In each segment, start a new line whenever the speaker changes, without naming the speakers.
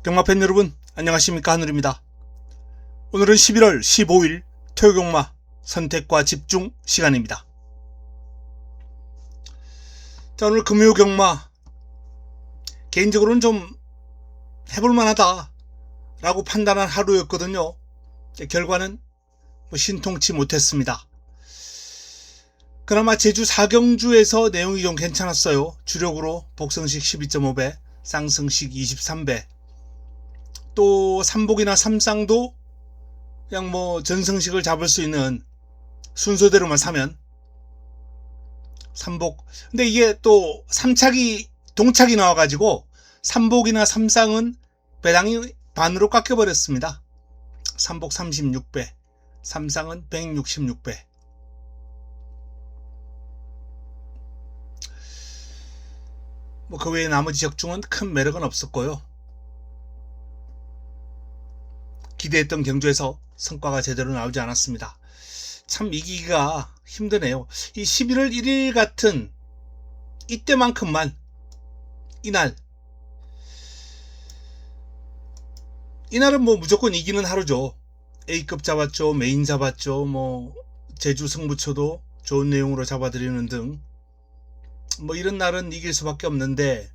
경마팬 여러분 안녕하십니까, 하늘입니다. 오늘은 11월 15일 토요경마 선택과 집중 시간입니다. 자, 오늘 금요경마 개인적으로는 좀 해볼만하다 라고 판단한 하루였거든요. 결과는 신통치 못했습니다. 그나마 제주 4경주에서 내용이 좀 괜찮았어요. 주력으로 복성식 12.5배, 쌍승식 23배, 또 삼복이나 삼쌍도 그냥 전승식을 잡을 수 있는 순서대로만 사면 삼복. 근데 이게 또 동착이 나와가지고 삼복이나 삼쌍은 배당이 반으로 깎여버렸습니다. 삼복 36배, 삼쌍은 166배. 그 외에 나머지 적중은 큰 매력은 없었고요. 기대했던 경주에서 성과가 제대로 나오지 않았습니다. 참 이기기가 힘드네요. 이 11월 1일 같은 이때만큼만 이날은 무조건 이기는 하루죠. A급 잡았죠, 메인 잡았죠, 제주 승부처도 좋은 내용으로 잡아드리는 등 이런 날은 이길 수밖에 없는데,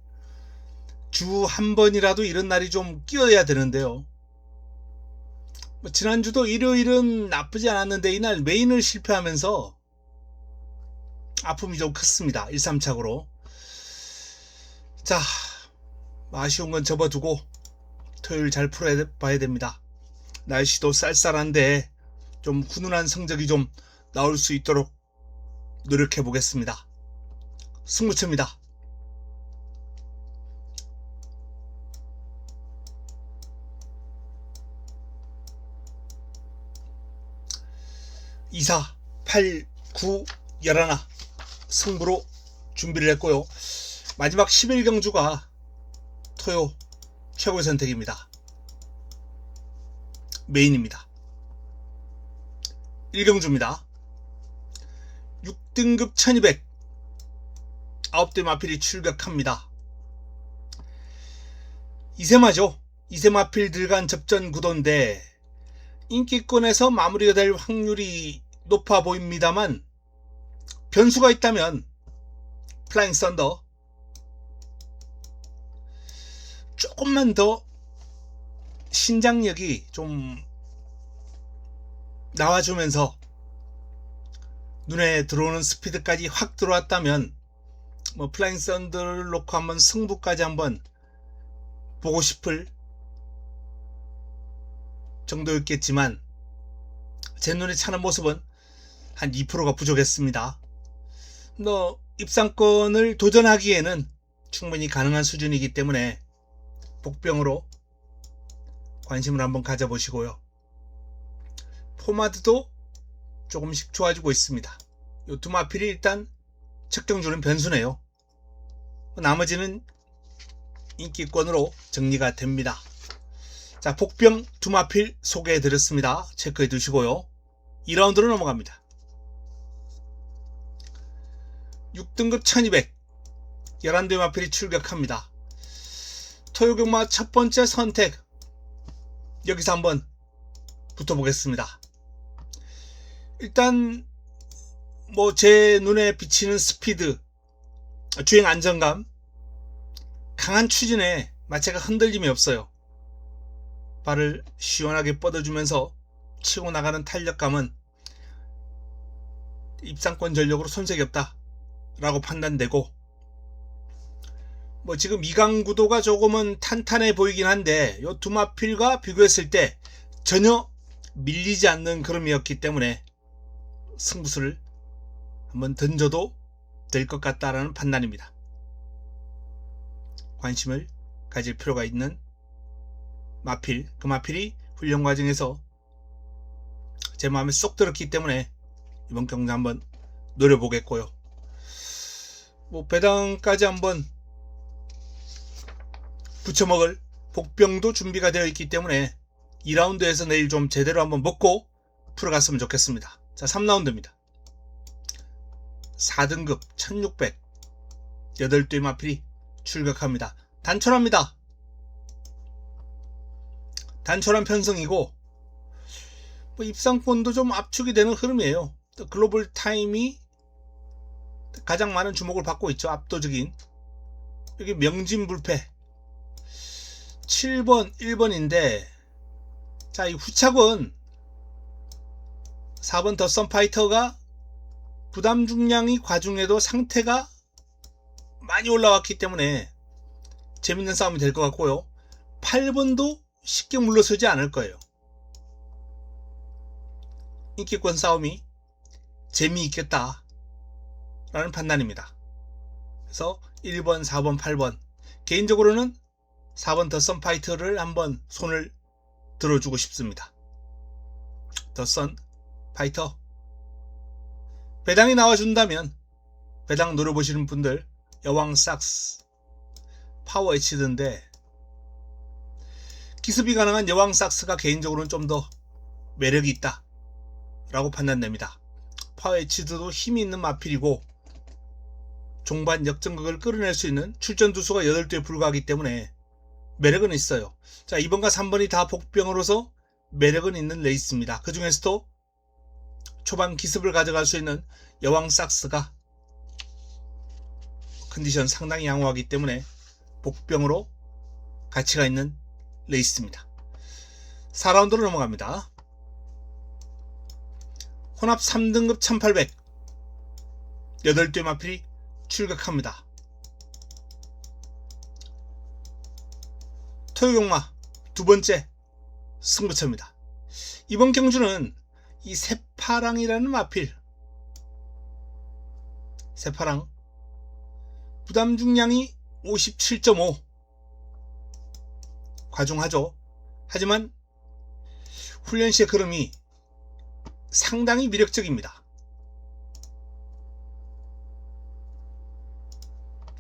주 한 번이라도 이런 날이 좀 끼어야 되는데요. 지난주도 일요일은 나쁘지 않았는데 이날 메인을 실패하면서 아픔이 좀 컸습니다. 1-3착으로. 자, 아쉬운 건 접어두고 토요일 잘 풀어봐야 됩니다. 날씨도 쌀쌀한데 좀 훈훈한 성적이 좀 나올 수 있도록 노력해 보겠습니다. 승부처입니다. 24, 8, 9, 11 승부로 준비를 했고요. 마지막 11경주가 토요 최고의 선택입니다. 메인입니다. 1경주입니다. 6등급 1200 9대 마필이 출격합니다. 이세마죠. 이세마필 들간 접전 구도인데 인기권에서 마무리가 될 확률이 높아 보입니다만, 변수가 있다면 플라잉 썬더 조금만 더 신장력이 좀 나와주면서 눈에 들어오는 스피드까지 확 들어왔다면 플라잉 썬더를 놓고 한번 승부까지 한번 보고 싶을 정도였겠지만, 제 눈에 차는 모습은 한 2%가 부족했습니다. 입상권을 도전하기에는 충분히 가능한 수준이기 때문에 복병으로 관심을 한번 가져보시고요. 포마드도 조금씩 좋아지고 있습니다. 이 두 마필이 일단 첫 경주는 변수네요. 나머지는 인기권으로 정리가 됩니다. 자, 복병 두 마필 소개해 드렸습니다. 체크해 두시고요. 2라운드로 넘어갑니다. 6등급 1200 11대 마필이 출격합니다. 토요경마 첫 번째 선택, 여기서 한번 붙어보겠습니다. 일단 제 눈에 비치는 스피드, 주행 안정감, 강한 추진에 마체가 흔들림이 없어요. 발을 시원하게 뻗어주면서 치고 나가는 탄력감은 입상권 전력으로 손색이 없다 라고 판단되고, 지금 이강 구도가 조금은 탄탄해 보이긴 한데 이 두 마필과 비교했을 때 전혀 밀리지 않는 그름이었기 때문에 승부수를 한번 던져도 될 것 같다라는 판단입니다. 관심을 가질 필요가 있는 마필, 그 마필이 훈련 과정에서 제 마음에 쏙 들었기 때문에 이번 경주 한번 노려보겠고요. 배당까지 한번 부쳐먹을 복병도 준비가 되어 있기 때문에 2라운드에서 내일 좀 제대로 한번 먹고 풀어갔으면 좋겠습니다. 자, 3라운드입니다. 4등급 1600 8대 마필이 출격합니다. 단촐합니다. 단촐한 편승이고 뭐 입상권도 좀 압축이 되는 흐름이에요. 글로벌 타임이 가장 많은 주목을 받고 있죠. 압도적인. 여기 명진불패 7번 1번인데 자, 이 후착은 4번 더썸파이터가 부담 중량이 과중해도 상태가 많이 올라왔기 때문에 재밌는 싸움이 될 것 같고요. 8번도 쉽게 물러서지 않을 거예요. 인기권 싸움이 재미있겠다 라는 판단입니다. 그래서 1번, 4번, 8번 개인적으로는 4번 더썸파이터를 한번 손을 들어주고 싶습니다. 더썸파이터 배당이 나와준다면 배당 노려보시는 분들 여왕 삭스 파워 HD인데 기습이 가능한 여왕 삭스가 개인적으로는 좀 더 매력이 있다 라고 판단됩니다. 파워 HD도 힘이 있는 마필이고 종반 역전극을 끌어낼 수 있는 출전 두수가 8두에 불과하기 때문에 매력은 있어요. 자, 2번과 3번이 다 복병으로서 매력은 있는 레이스입니다. 그 중에서도 초반 기습을 가져갈 수 있는 여왕 삭스가 컨디션 상당히 양호하기 때문에 복병으로 가치가 있는 레이스입니다. 4라운드로 넘어갑니다. 혼합 3등급 1800 8대 마필이 출격합니다. 토요경마 두 번째 승부처입니다. 이번 경주는 이 새파랑이라는 마필 새파랑 부담 중량이 57.5 과중하죠. 하지만 훈련 시의 흐름이 상당히 매력적입니다.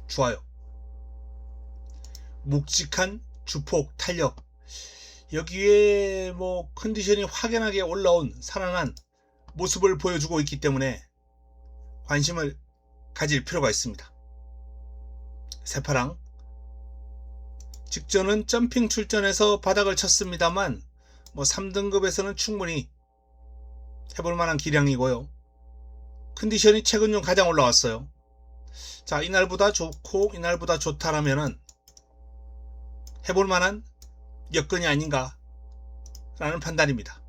좋아요. 묵직한 주폭 탄력 여기에 뭐 컨디션이 확연하게 올라온 살아난 모습을 보여주고 있기 때문에 관심을 가질 필요가 있습니다. 새파랑 직전은 점핑 출전해서 바닥을 쳤습니다만 뭐 3등급에서는 충분히 해볼 만한 기량이고요. 컨디션이 최근 중 가장 올라왔어요. 자, 이날보다 좋고 이날보다 좋다라면은 해볼 만한 여건이 아닌가 라는 판단입니다.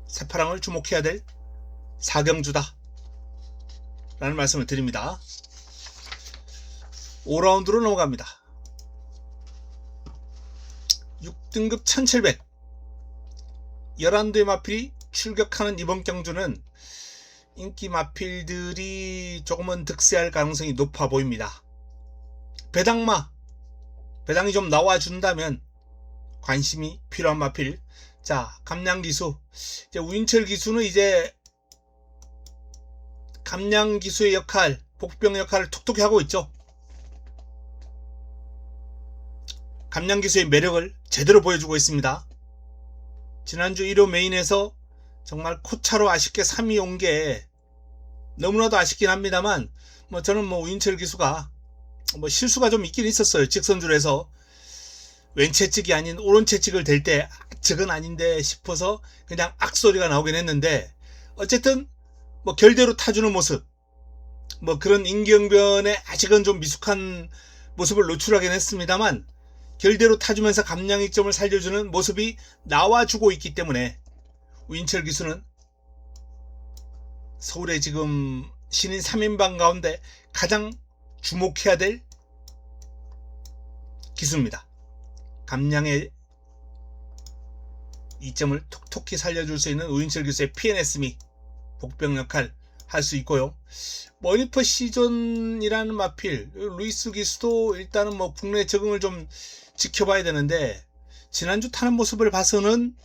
새파랑을 주목해야 될 4경주다 라는 말씀을 드립니다. 5라운드로 넘어갑니다. 6등급 1700 11대의 마필이 출격하는 이번 경주는 인기 마필들이 조금은 득세할 가능성이 높아 보입니다. 배당이 좀 나와준다면 관심이 필요한 마필. 자, 감량기수 이제 우인철 기수는 이제 감량기수의 역할 복병 역할을 톡톡히 하고 있죠. 감량기수의 매력을 제대로 보여주고 있습니다. 지난주 1호 메인에서 정말 코차로 아쉽게 3위 온 게 너무나도 아쉽긴 합니다만 뭐 저는 뭐 우인철 기수가 뭐 실수가 좀 있긴 있었어요. 직선줄에서 왼채찍이 아닌 오른채찍을 댈 때 저건 아닌데 싶어서 그냥 악소리가 나오긴 했는데 어쨌든 뭐 결대로 타주는 모습 뭐 그런 임경변에 아직은 좀 미숙한 모습을 노출하긴 했습니다만 결대로 타주면서 감량이점을 살려주는 모습이 나와주고 있기 때문에 우인철 기수는 서울의 지금 신인 3인방 가운데 가장 주목해야 될 기수입니다. 감량의 이점을 톡톡히 살려줄 수 있는 우인철 기수의 PNS미 복병 역할 할 수 있고요. 머니퍼 시즌이라는 마필 루이스 기수도 일단은 뭐 국내 적응을 좀 지켜봐야 되는데 지난주 타는 모습을 봐서는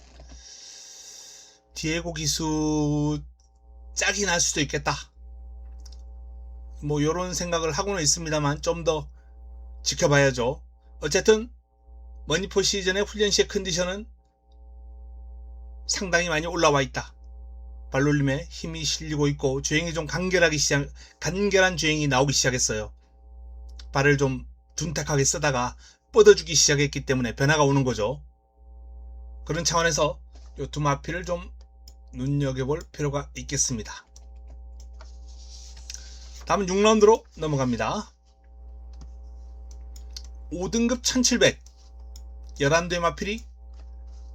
디에고 기수 짝이 날 수도 있겠다. 뭐 이런 생각을 하고는 있습니다만 좀 더 지켜봐야죠. 어쨌든 머니포 시즌의 훈련 시의 컨디션은 상당히 많이 올라와 있다. 발놀림에 힘이 실리고 있고 주행이 좀 간결한 주행이 나오기 시작했어요. 발을 좀 둔탁하게 쓰다가 뻗어주기 시작했기 때문에 변화가 오는 거죠. 그런 차원에서 이 두 마필을 좀 눈여겨볼 필요가 있겠습니다. 다음은 6라운드로 넘어갑니다. 5등급 1700 11대의 마필이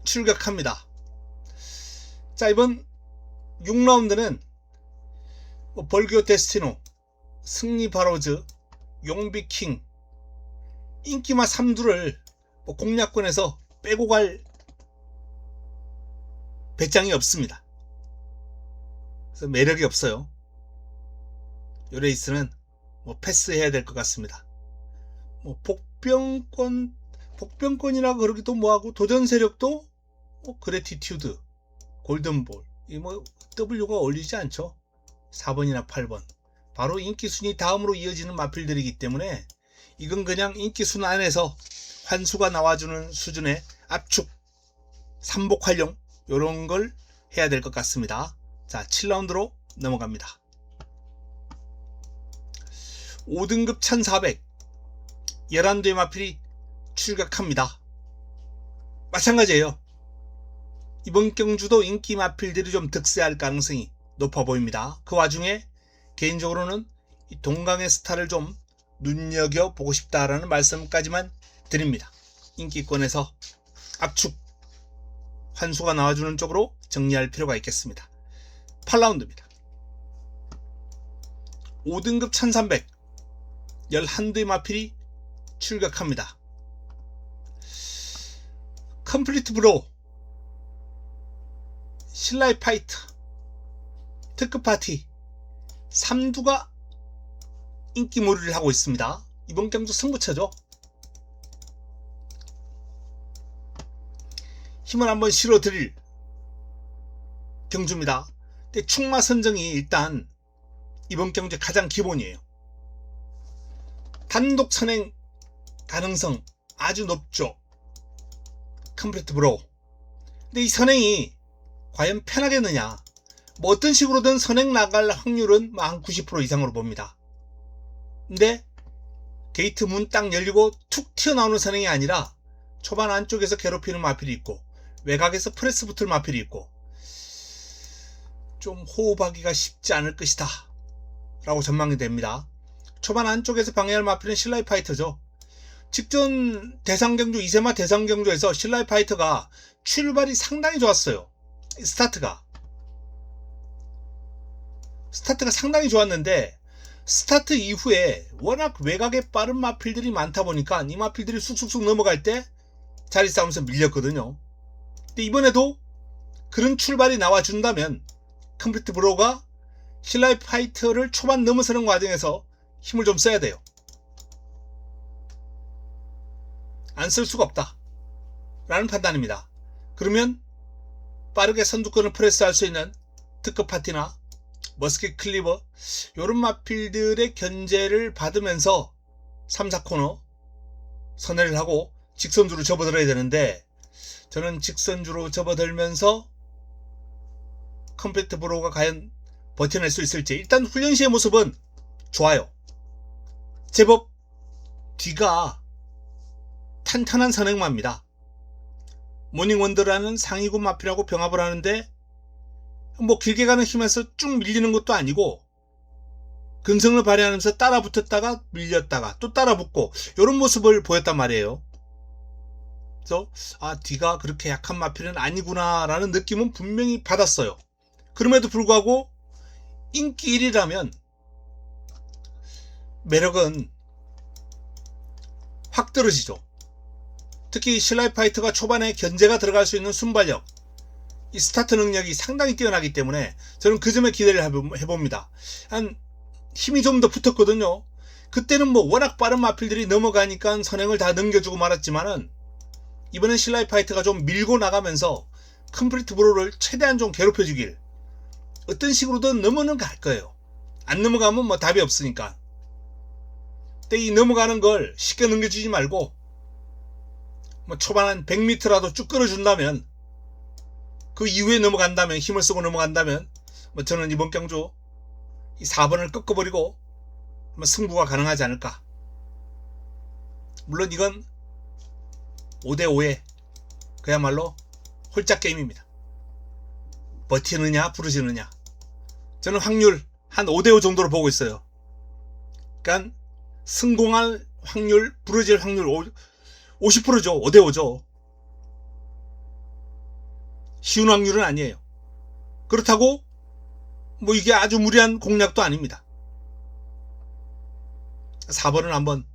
출격합니다. 자, 이번 6라운드는 벌교 데스티노, 승리 바로즈, 용비킹, 인기마 3두를 공략권에서 빼고 갈 배짱이 없습니다. 그래서 매력이 없어요. 이 레이스는 패스해야 될 것 같습니다. 복병권이라 그러기도 뭐하고, 도전 세력도 그래티튜드, 골든볼, W가 어울리지 않죠. 4번이나 8번. 바로 인기순위 다음으로 이어지는 마필들이기 때문에 이건 그냥 인기순 안에서 환수가 나와주는 수준의 압축, 삼복 활용, 이런 걸 해야 될 것 같습니다. 자, 7라운드로 넘어갑니다. 5등급 1400 11대의 마필이 출격합니다. 마찬가지예요. 이번 경주도 인기 마필들이 좀 득세할 가능성이 높아 보입니다. 그 와중에 개인적으로는 이 동강의 스타를 좀 눈여겨보고 싶다라는 말씀까지만 드립니다. 인기권에서 압축, 환수가 나와주는 쪽으로 정리할 필요가 있겠습니다. 8라운드입니다. 5등급 1300 11대의 마필이 출격합니다. 컴플리트 브로, 신라의 파이트, 특급 파티 3두가 인기몰이를 하고 있습니다. 이번 경주 승부처죠. 힘을 한번 실어드릴 경주입니다. 근데 충마 선정이 일단 이번 경주의 가장 기본이에요. 단독 선행 가능성 아주 높죠. 컴플리트 브로. 근데 이 선행이 과연 편하겠느냐? 어떤 식으로든 선행 나갈 확률은 한 90% 이상으로 봅니다. 근데 게이트 문 딱 열리고 툭 튀어나오는 선행이 아니라 초반 안쪽에서 괴롭히는 마필이 있고, 외곽에서 프레스 붙을 마필이 있고, 좀 호흡하기가 쉽지 않을 것이다 라고 전망이 됩니다. 초반 안쪽에서 방해할 마필은 신라의 파이터죠. 직전 대상경주, 이세마 대상경주에서 신라의 파이터가 출발이 상당히 좋았어요. 스타트가 상당히 좋았는데, 스타트 이후에 워낙 외곽에 빠른 마필들이 많다 보니까 이 마필들이 쑥쑥쑥 넘어갈 때 자리 싸움에서 밀렸거든요. 근데 이번에도 그런 출발이 나와준다면 컴플리트 브로가 신라의 파이터를 초반 넘어서는 과정에서 힘을 좀 써야 돼요. 안 쓸 수가 없다 라는 판단입니다. 그러면 빠르게 선두권을 프레스할 수 있는 특급 파티나 머스킷 클리버, 요런 마필들의 견제를 받으면서 3, 4코너 선회를 하고 직선주로 접어들어야 되는데, 저는 직선주로 접어들면서 컴플리트 브로가 과연 버텨낼 수 있을지. 일단 훈련 시의 모습은 좋아요. 제법 뒤가 탄탄한 선행마입니다. 모닝원더라는 상위군 마필하고 병합을 하는데 길게 가는 힘에서 쭉 밀리는 것도 아니고, 근성을 발휘하면서 따라 붙었다가 밀렸다가 또 따라 붙고, 이런 모습을 보였단 말이에요. 그래서 뒤가 그렇게 약한 마필은 아니구나 라는 느낌은 분명히 받았어요. 그럼에도 불구하고 인기 1위라면 매력은 확 떨어지죠. 특히 신라의 파이터가 초반에 견제가 들어갈 수 있는 순발력, 이 스타트 능력이 상당히 뛰어나기 때문에 저는 그 점에 기대를 해봅니다. 힘이 좀 더 붙었거든요. 그때는 워낙 빠른 마필들이 넘어가니까 선행을 다 넘겨주고 말았지만은, 이번엔 신라의 파이터가 좀 밀고 나가면서 컴플리트 브로를 최대한 좀 괴롭혀주길, 어떤 식으로든 넘어는 갈 거예요. 안 넘어가면 답이 없으니까. 근데 이 넘어가는 걸 쉽게 넘겨주지 말고 초반 한 100m라도 쭉 끌어준다면, 그 이후에 넘어간다면, 힘을 쓰고 넘어간다면 저는 이번 경주 이 4번을 꺾어버리고 승부가 가능하지 않을까. 물론 이건 5대5의 그야말로 홀짝 게임입니다. 버티느냐 부러지느냐. 저는 확률 한 5대5 정도로 보고 있어요. 그러니까 성공할 확률, 부러질 확률 50%죠. 5대5죠. 쉬운 확률은 아니에요. 그렇다고 뭐 이게 아주 무리한 공략도 아닙니다. 4번은 한번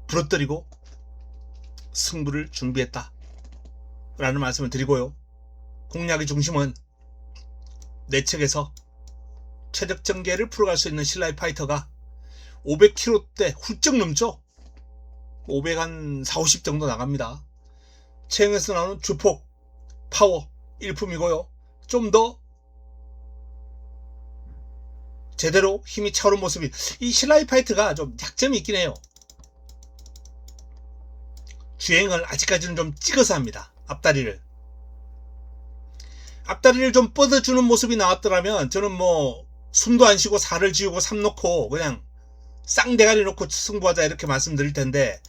부러뜨리고 승부를 준비했다 라는 말씀을 드리고요. 공략의 중심은 내측에서 최적 전개를 풀어갈 수 있는 신라의 파이터가 500kg대 훌쩍 넘죠. 500 한 4, 50 정도 나갑니다. 체형에서 나오는 주폭, 파워 일품이고요. 좀 더 제대로 힘이 차오른 모습이, 이 신라의 파이터가 좀 약점이 있긴 해요. 주행을 아직까지는 좀 찍어서 합니다. 앞다리를 좀 뻗어주는 모습이 나왔더라면 저는 뭐 숨도 안 쉬고 살을 지우고 삼 놓고 그냥 쌍대가리 놓고 승부하자 이렇게 말씀드릴 텐데,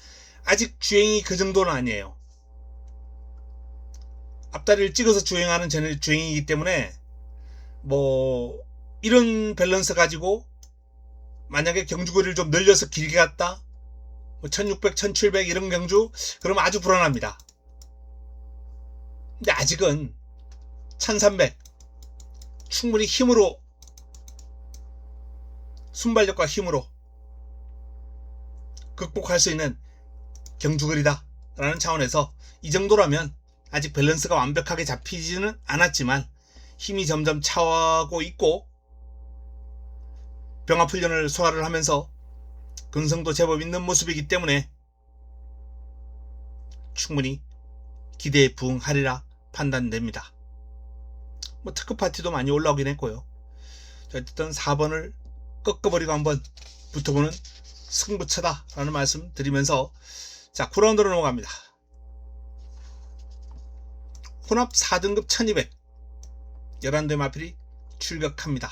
아직 주행이 그 정도는 아니에요. 앞다리를 찍어서 주행하는 주행이기 때문에 뭐 이런 밸런스 가지고 만약에 경주거리를 좀 늘려서 길게 갔다, 뭐 1600, 1700 이런 경주, 그러면 아주 불안합니다. 근데 아직은 1300 충분히 힘으로, 순발력과 힘으로 극복할 수 있는 경주거리다 라는 차원에서 이 정도라면 아직 밸런스가 완벽하게 잡히지는 않았지만 힘이 점점 차오르고 있고 병합훈련을 소화를 하면서 근성도 제법 있는 모습이기 때문에 충분히 기대에 부응하리라 판단됩니다. 뭐 특급 파티도 많이 올라오긴 했고요. 어쨌든 4번을 꺾어버리고 한번 붙어보는 승부처다 라는 말씀 드리면서, 자 9라운드로 넘어갑니다. 혼합 4등급 1200 11대 마필이 출격합니다.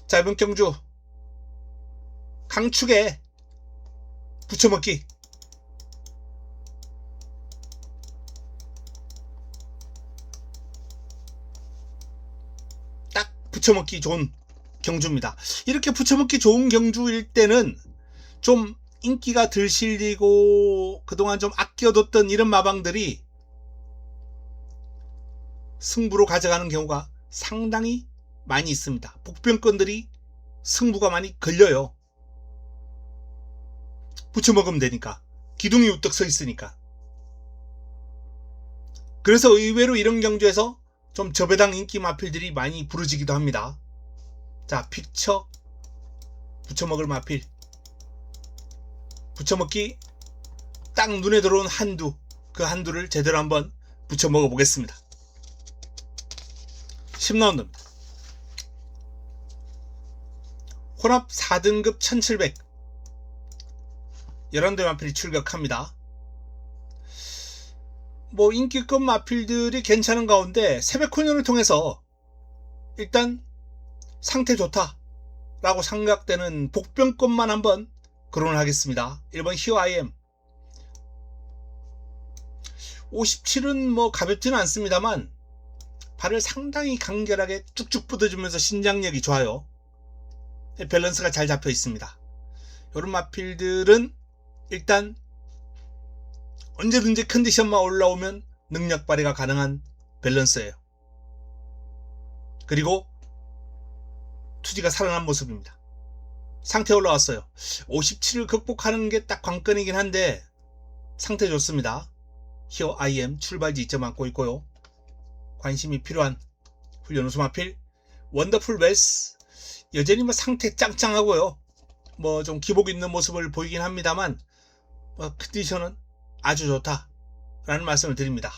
자, 이번 경주 강축에 붙여먹기, 딱 붙여먹기 좋은 경주입니다. 이렇게 붙여먹기 좋은 경주일 때는 좀 인기가 덜 실리고 그동안 좀 아껴뒀던 이런 마방들이 승부로 가져가는 경우가 상당히 많이 있습니다. 복병권들이 승부가 많이 걸려요. 붙여먹으면 되니까, 기둥이 우뚝 서 있으니까. 그래서 의외로 이런 경주에서 좀 저배당 인기 마필들이 많이 부러지기도 합니다. 자, 픽처 붙여먹을 마필, 붙여먹기 딱 눈에 들어온 한두, 그 한두를 제대로 한번 붙여먹어 보겠습니다. 10라운드입니다. 혼합 4등급 1700 11대 마필이 출격합니다. 뭐 인기급 마필들이 괜찮은 가운데 새벽 훈련을 통해서 일단 상태 좋다 라고 생각되는 복병권만 한번 거론을 하겠습니다. 1번 히어 IM 57은 뭐 가볍지는 않습니다만 발을 상당히 간결하게 쭉쭉 뻗어주면서 신장력이 좋아요. 밸런스가 잘 잡혀 있습니다. 이런 마필들은 일단 언제든지 컨디션만 올라오면 능력 발휘가 가능한 밸런스예요. 그리고 투지가 살아난 모습입니다. 상태 올라왔어요. 57을 극복하는 게 딱 관건이긴 한데 상태 좋습니다. 히어 IM 출발지 2점 안고 있고요. 관심이 필요한 훈련 우수 마필 원더풀 웰스, 여전히 뭐 상태 짱짱하고요. 뭐 좀 기복 있는 모습을 보이긴 합니다만 컨디션은 아주 좋다 라는 말씀을 드립니다.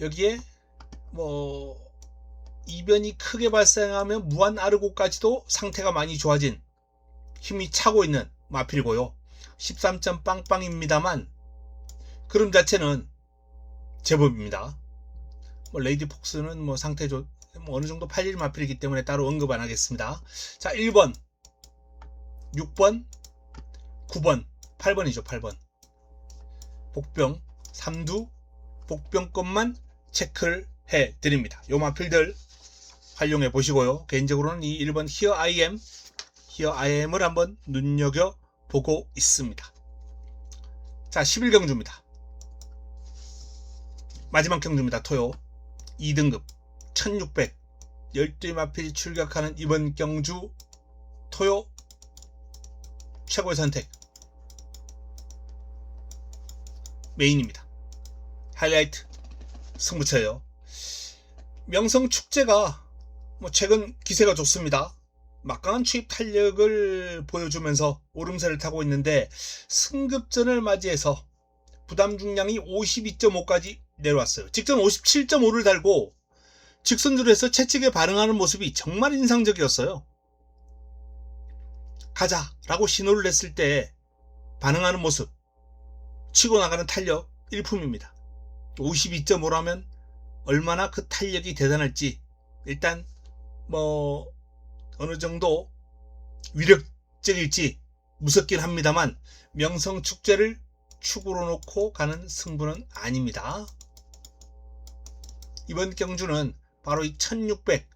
여기에 뭐 이변이 크게 발생하면 무한 아르고까지도 상태가 많이 좋아진 힘이 차고 있는 마필이고요. 13점 빵빵입니다만 그럼 자체는 제법입니다. 뭐 레이디 폭스는 뭐 상태 뭐 어느 정도 팔릴 마필이기 때문에 따로 언급 안 하겠습니다. 자, 1번, 6번, 9번, 8번이죠. 8번. 복병, 삼두, 복병 것만 체크를 해 드립니다. 요 마필들 활용해 보시고요. 개인적으로는 이 1번 Here I am을 한번 눈여겨 보고 있습니다. 자, 11경주입니다. 마지막 경주입니다. 토요 2등급 1600 12 마필이 출격하는 이번 경주 토요 최고의 선택 메인입니다. 하이라이트 승부처예요. 명성축제가 최근 기세가 좋습니다. 막강한 추입 탄력을 보여주면서 오름세를 타고 있는데 승급전을 맞이해서 부담 중량이 52.5까지 내려왔어요. 직전 57.5를 달고 직선주로 해서 채찍에 반응하는 모습이 정말 인상적이었어요. 가자라고 신호를 냈을 때 반응하는 모습, 치고 나가는 탄력 일품입니다. 52.5라면 얼마나 그 탄력이 대단할지 일단 어느 정도 위력적일지 무섭긴 합니다만 명성축제를 축으로 놓고 가는 승부는 아닙니다. 이번 경주는 바로 이 1600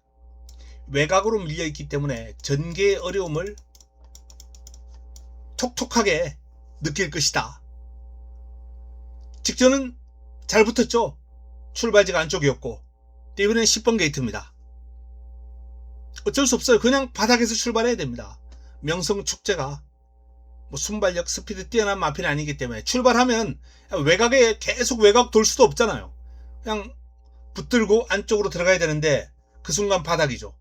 외곽으로 밀려있기 때문에 전개의 어려움을 톡톡하게 느낄 것이다. 직전은 잘 붙었죠. 출발지가 안쪽이었고 이번엔 10번 게이트입니다. 어쩔 수 없어요. 그냥 바닥에서 출발해야 됩니다. 명성축제가 순발력 스피드 뛰어난 마필이 아니기 때문에 출발하면 외곽에 계속 외곽 돌 수도 없잖아요. 그냥 붙들고 안쪽으로 들어가야 되는데 그 순간 바닥이죠.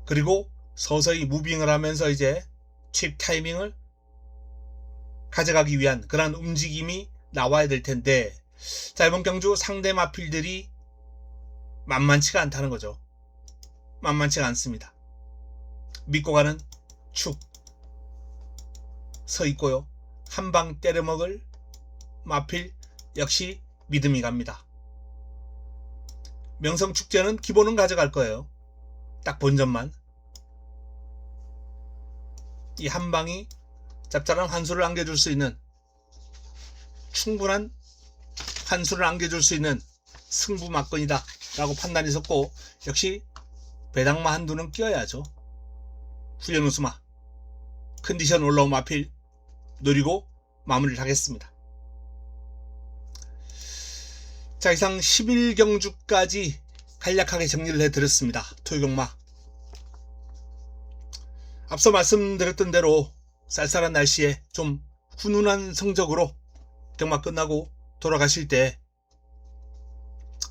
그리고 서서히 무빙을 하면서 이제 칩 타이밍을 가져가기 위한 그런 움직임이 나와야 될 텐데 자, 이번 경주 상대 마필들이 만만치가 않다는 거죠. 만만치가 않습니다. 믿고 가는 축 서 있고요. 한 방 때려먹을 마필 역시 믿음이 갑니다. 명성축제는 기본은 가져갈 거예요. 딱 본전만. 이 한 방이 짭짤한 환수를 안겨줄 수 있는 충분한 환수를 안겨줄 수 있는 승부 막건이다 라고 판단이 섰고 역시 배당마 한두는 끼어야죠. 훈련 우수마 컨디션 올라온 마필 노리고 마무리를 하겠습니다. 자, 이상 11경주까지 간략하게 정리를 해드렸습니다. 토요경마 앞서 말씀드렸던 대로 쌀쌀한 날씨에 좀 훈훈한 성적으로 경마 끝나고 돌아가실 때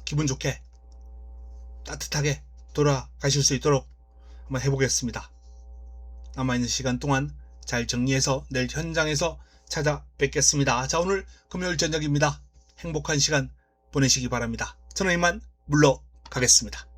기분 좋게 따뜻하게 돌아가실 수 있도록 한번 해보겠습니다. 남아있는 시간 동안 잘 정리해서 내일 현장에서 찾아뵙겠습니다. 자, 오늘 금요일 저녁입니다. 행복한 시간 보내시기 바랍니다. 저는 이만 물러가겠습니다.